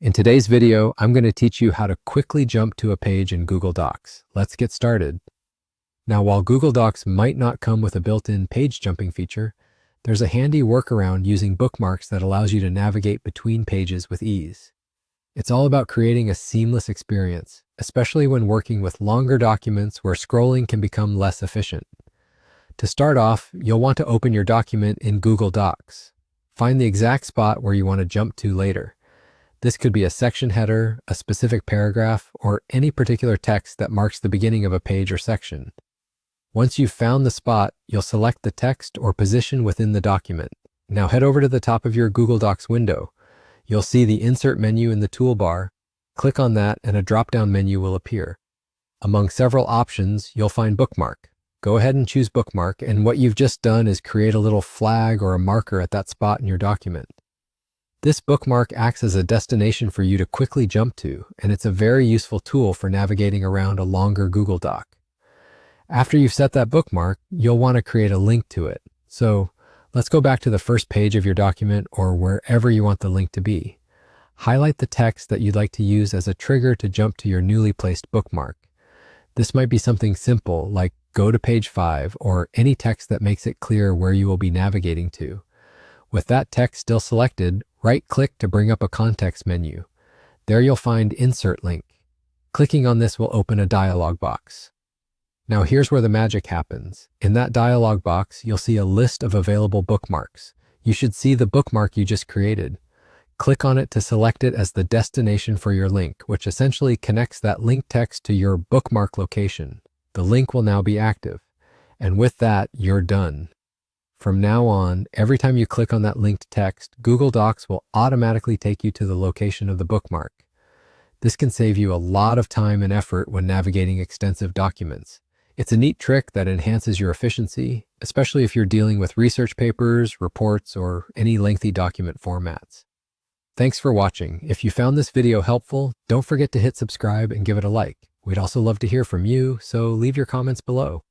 In today's video, I'm going to teach you how to quickly jump to a page in Google Docs. Let's get started. Now, while Google Docs might not come with a built-in page jumping feature, there's a handy workaround using bookmarks that allows you to navigate between pages with ease. It's all about creating a seamless experience, especially when working with longer documents where scrolling can become less efficient. To start off, you'll want to open your document in Google Docs. Find the exact spot where you want to jump to later. This could be a section header, a specific paragraph, or any particular text that marks the beginning of a page or section. Once you've found the spot, you'll select the text or position within the document. Now head over to the top of your Google Docs window. You'll see the Insert menu in the toolbar. Click on that and a drop-down menu will appear. Among several options, you'll find Bookmark. Go ahead and choose Bookmark, and what you've just done is create a little flag or a marker at that spot in your document. This bookmark acts as a destination for you to quickly jump to, and it's a very useful tool for navigating around a longer Google Doc. After you've set that bookmark, you'll want to create a link to it. So let's go back to the first page of your document or wherever you want the link to be. Highlight the text that you'd like to use as a trigger to jump to your newly placed bookmark. This might be something simple like go to page 5 or any text that makes it clear where you will be navigating to. With that text still selected, right-click to bring up a context menu. There you'll find Insert Link. Clicking on this will open a dialog box. Now here's where the magic happens. In that dialog box, you'll see a list of available bookmarks. You should see the bookmark you just created. Click on it to select it as the destination for your link, which essentially connects that link text to your bookmark location. The link will now be active. And with that, you're done. From now on, every time you click on that linked text, Google Docs will automatically take you to the location of the bookmark. This can save you a lot of time and effort when navigating extensive documents. It's a neat trick that enhances your efficiency, especially if you're dealing with research papers, reports, or any lengthy document formats. Thanks for watching. If you found this video helpful, don't forget to hit subscribe and give it a like. We'd also love to hear from you, so leave your comments below.